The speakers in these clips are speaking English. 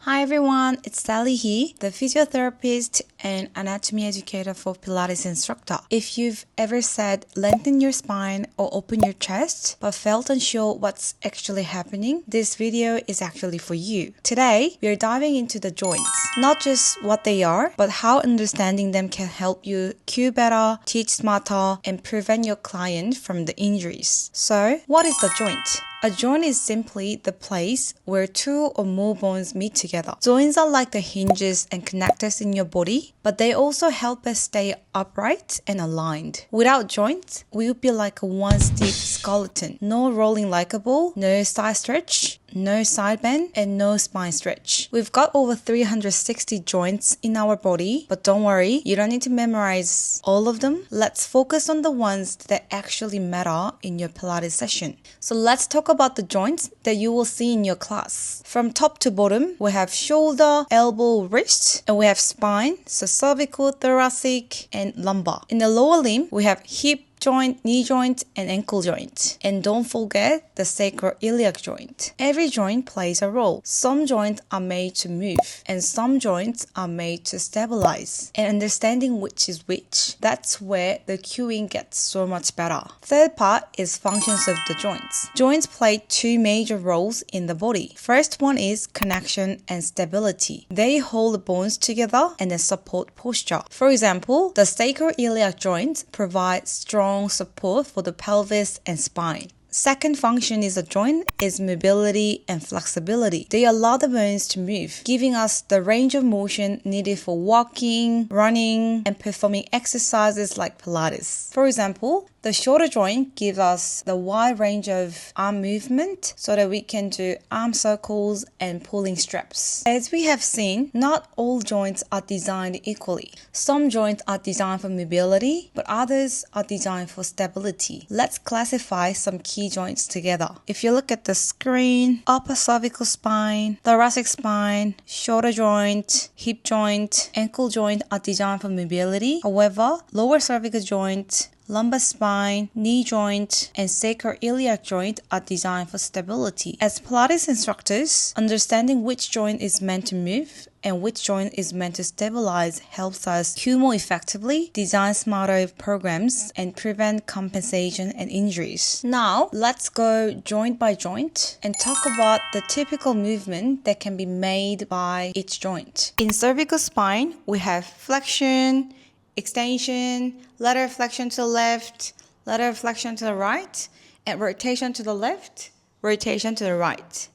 Hi everyone, it's Sally here, the physiotherapist and anatomy educator for Pilates instructor. If you've ever said lengthen your spine or open your chest but felt unsure what's actually happening, this video is actually for you. Today, we are diving into the joints. Not just what they are, but how understanding them can help you cue better, teach smarter, and prevent your client from the injuries. So, what is the joint? A joint is simply the place where two or more bones meet together. Joints are like the hinges and connectors in your body, but they also help us stay upright and aligned. Without joints, we would be like a one stiff skeleton. No rolling like a ball, no side stretch, no side bend, and no spine stretch. We've got over 360 joints in our body, but don't worry, you don't need to memorize all of them. Let's focus on the ones that actually matter in your Pilates session. So let's talk about the joints that you will see in your class. From top to bottom, we have shoulder, elbow, wrist, and we have spine, so cervical, thoracic, and lumbar. In the lower limb, we have hip joint, knee joint, and ankle joint. And don't forget the sacroiliac joint. Every joint plays a role. Some joints are made to move, and some joints are made to stabilize. And understanding which is which, that's where the cueing gets so much better. Third part is functions of the joints. Joints play two major roles in the body. First one is connection and stability. They hold the bones together and then support posture. For example, the sacroiliac joint provides strong support for the pelvis and spine. Second function is a joint is mobility and flexibility. They allow the bones to move, giving us the range of motion needed for walking, running, and performing exercises like Pilates. For example, the shoulder joint gives us the wide range of arm movement so that we can do arm circles and pulling straps. As we have seen, not all joints are designed equally. Some joints are designed for mobility, but others are designed for stability. Let's classify some key joints together. If you look at the screen, upper cervical spine, thoracic spine, shoulder joint, hip joint, ankle joint are designed for mobility. However, lower cervical joint, lumbar spine, knee joint, and sacroiliac joint are designed for stability. As Pilates instructors, understanding which joint is meant to move and which joint is meant to stabilize helps us cue more effectively, design smarter programs, and prevent compensation and injuries. Now, let's go joint by joint and talk about the typical movement that can be made by each joint. In cervical spine, we have flexion, extension, lateral flexion to the left, lateral flexion to the right, and rotation to the left, rotation to the right.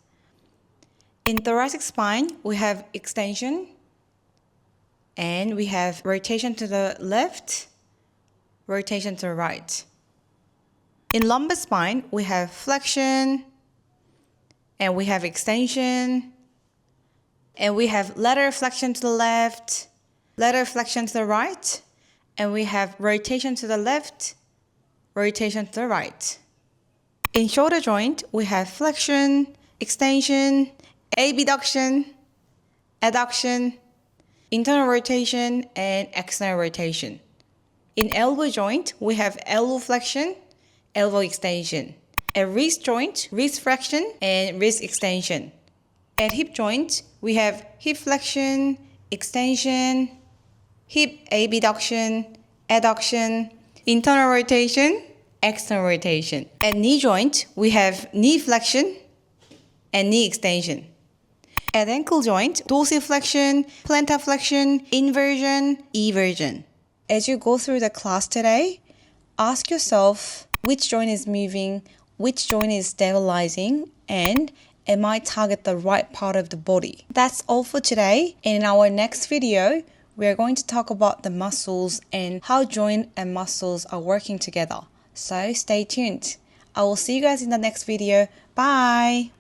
In thoracic spine, we have extension, and we have rotation to the left, rotation to the right. In lumbar spine, we have flexion, and we have extension, and we have lateral flexion to the left, lateral flexion to the right, and we have rotation to the left, rotation to the right. In shoulder joint, we have flexion, extension, abduction, adduction, internal rotation, and external rotation. In elbow joint, we have elbow flexion, elbow extension. At wrist joint, wrist flexion, and wrist extension. At hip joint, we have hip flexion, extension, hip abduction, adduction, internal rotation, external rotation. At knee joint, we have knee flexion and knee extension. At ankle joint, dorsiflexion, plantar flexion, inversion, eversion. As you go through the class today, ask yourself which joint is moving, which joint is stabilizing, and am I target the right part of the body? That's all for today. In our next video, we are going to talk about the muscles and how joint and muscles are working together. So stay tuned. I will see you guys in the next video. Bye!